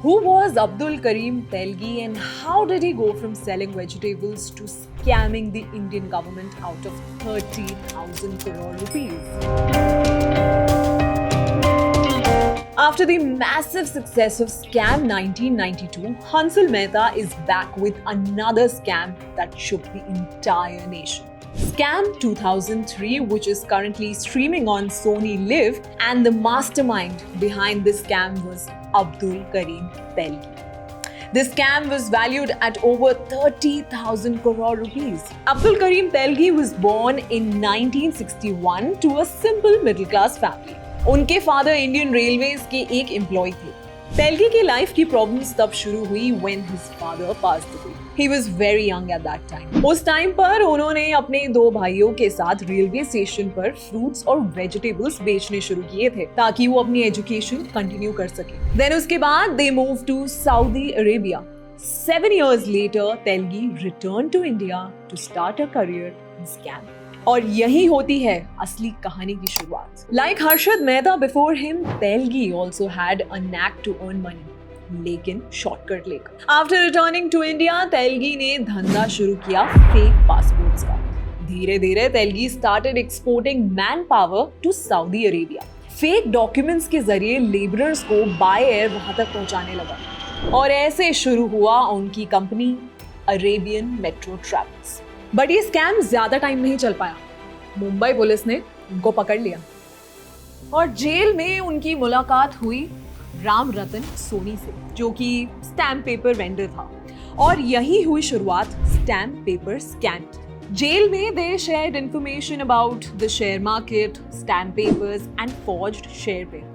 Who was Abdul Karim Telgi and how did he go from selling vegetables to scamming the Indian government out of 30,000 crore rupees? After the massive success of Scam 1992, Hansal Mehta is back with another scam that shook the entire nation. Scam 2003, which is currently streaming on Sony Live, and the mastermind behind this scam was Abdul Karim Telgi. The scam was valued at over 30,000 crore rupees. Abdul Karim Telgi was born in 1961 to a simple middle-class family. उनके father Indian railways के एक employ थे। तेलगी की life की problems तब शुरू हुई when his father passed away. He was very young at that time. उस टाइम पर उन्होंने अपने दो भाइयों के साथ रेलवे स्टेशन पर फ्रूट्स और वेजिटेबल्स बेचने शुरू किए थे ताकि वो अपनी एजुकेशन कंटिन्यू कर सके। देन उसके बाद they moved to Saudi Arabia. 7 years later, Telgi returned to India to start a career in scam. और यही होती है असली कहानी की शुरुआत। Like Harshad Mehta before him, Telgi also had a knack to earn money, लेकिन शॉर्टकट लेकर। After returning to India, Telgi ने धंधा शुरू किया फेक पासपोर्ट्स का। धीरे धीरे Telgi started exporting manpower to Saudi Arabia. Fake documents के जरिए लेबरर्स को बाय एयर वहां तक पहुंचाने लगा और ऐसे शुरू हुआ उनकी company Arabian metro travels. But ये स्कैम ज्यादा टाइम नहीं चल पाया। मुंबई पुलिस ने उनको पकड़ लिया और जेल में उनकी मुलाकात हुई राम रतन सोनी से, जो कि स्टैम्प पेपर वेंडर था, और यही हुई शुरुआत स्टैम्प पेपर स्कैम। जेल में they shared information about the share market, stamp papers and forged share papers.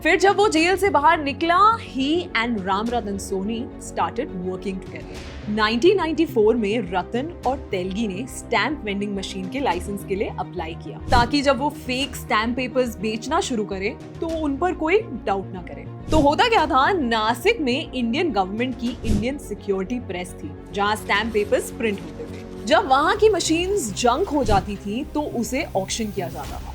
फिर जब वो जेल से बाहर निकला, he and Ram Ratan Soni started working together. 1994 में रतन और तेलगी ने स्टैम्प वेंडिंग मशीन के लाइसेंस के लिए अप्लाई किया ताकि जब वो फेक स्टैम्प पेपर्स बेचना शुरू करे तो उन पर कोई डाउट ना करे। तो होता क्या था, नासिक में इंडियन गवर्नमेंट की इंडियन सिक्योरिटी प्रेस थी जहां स्टैम्प पेपर्स प्रिंट होते थे। जब वहां की मशीन्स जंक हो जाती थी तो उसे ऑक्शन किया जाता था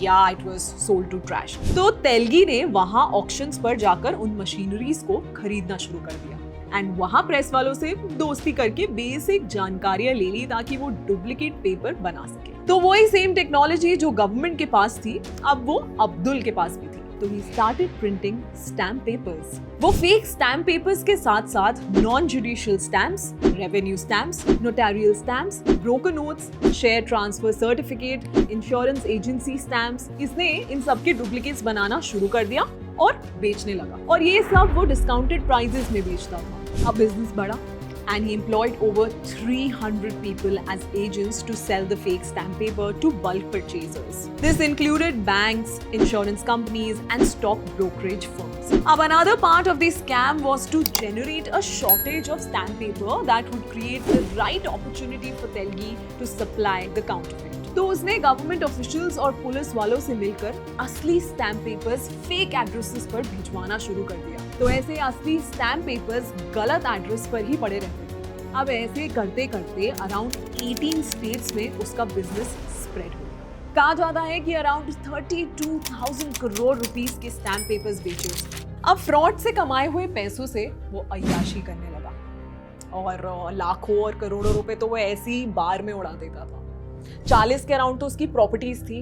या it was sold to trash. तो तेलगी ने वहां ऑक्शंस पर जाकर उन मशीनरीज को खरीदना शुरू कर दिया एंड वहां प्रेस वालों से दोस्ती करके बेसिक जानकारियां ले ली ताकि वो डुप्लीकेट पेपर बना सके। तो वही सेम टेक्नोलॉजी जो गवर्नमेंट के पास थी, अब वो अब्दुल के पास भी थी। तो he started printing stamp papers. वो फेक स्टैम्प पेपर्स के साथ साथ non judicial stamps, revenue stamps, notarial stamps, broker notes, share transfer certificate, insurance agency stamps, इसने इन सब के डुप्लीकेट्स बनाना शुरू कर दिया और बेचने लगा। और ये सब वो डिस्काउंटेड प्राइसेस में बेचता था। अब बिजनेस बढ़ा and he employed over 300 people as agents to sell the fake stamp paper to bulk purchasers. This included banks, insurance companies and stock brokerage firms. Now, another part of the scam was to generate a shortage of stamp paper that would create the right opportunity for Telgi to supply the counterfeit. तो उसने government officials और police वालों से मिलकर असली stamp papers fake addresses पर भिजवाना शुरू कर दिया। तो ऐसे असली स्टैम्प पेपर्स गलत एड्रेस पर ही पड़े रहते थे। अब ऐसे करते करते अराउंड 18 स्टेट्स में उसका बिजनेस स्प्रेड हो गया। कहा जाता है कि अराउंड 32,000 करोड़ रुपीस के स्टैम्प पेपर्स बेचे उसने। अब फ्रॉड से कमाए हुए पैसों से वो अय्याशी करने लगा और लाखों और करोड़ों रुपए तो वो ऐसे ही बार में उड़ा देता था। 40 के अराउंड तो उसकी प्रॉपर्टीज थी।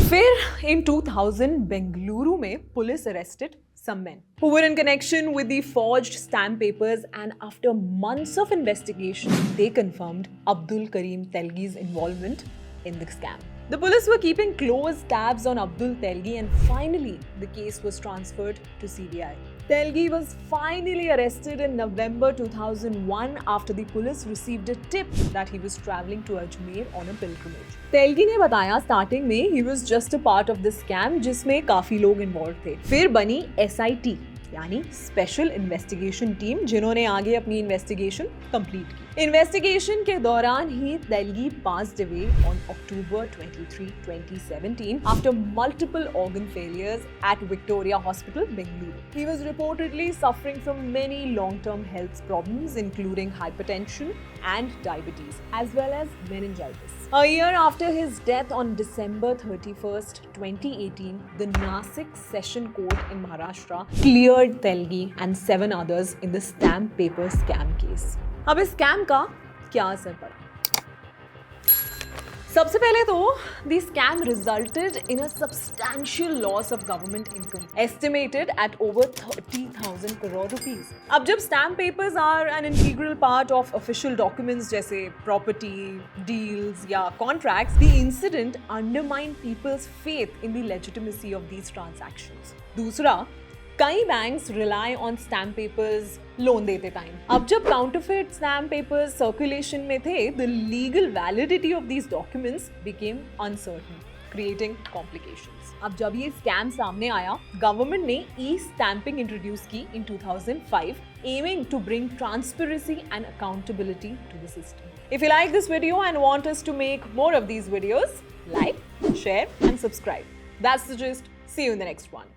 फिर इन 2000 बेंगलुरु में police arrested some men who were in connection with the forged stamp papers, and after months of investigation they confirmed Abdul Karim Telgi's involvement in the scam. The police were keeping close tabs on Abdul Telgi and finally the case was transferred to CBI. Telgi was finally arrested in November 2001 after the police received a tip that he was traveling to Ajmer on a pilgrimage. Telgi ने बताया starting में he was just a part of the scam जिसमें काफी लोग involve थे। फिर बनी SIT यानी स्पेशल इन्वेस्टिगेशन टीम जिन्होंने आगे अपनी इन्वेस्टिगेशन कंप्लीट की। Investigation के दौरान ही Telgi passed away on October 23, 2017 after multiple organ failures at Victoria Hospital, Bengaluru. He was reportedly suffering from many long-term health problems including hypertension and diabetes as well as meningitis. A year after his death on December 31st, 2018, the Nasik Session Court in Maharashtra cleared Telgi and 7 others in the stamp paper scam case. अब इस scam का क्या असर पड़ा? सबसे पहले तो the scam resulted in a substantial loss of government income, estimated at over 30,000 crore rupees. अब जब stamp papers are an integral part of official documents जैसे property, deals या contracts, the incident undermined people's faith in the legitimacy of these transactions. दूसरा, कई banks rely on stamp papers loan देते time. अब जब counterfeit stamp papers circulation में थे, the legal validity of these documents became uncertain, creating complications. अब जब ये स्कैम सामने आया, गवर्नमेंट ने ई स्टैंपिंग इंट्रोड्यूस की in 2005, aiming to bring transparency and accountability to the system. If you like this video and want us to make more of these videos, like, share and subscribe. That's the gist. See you in the next one.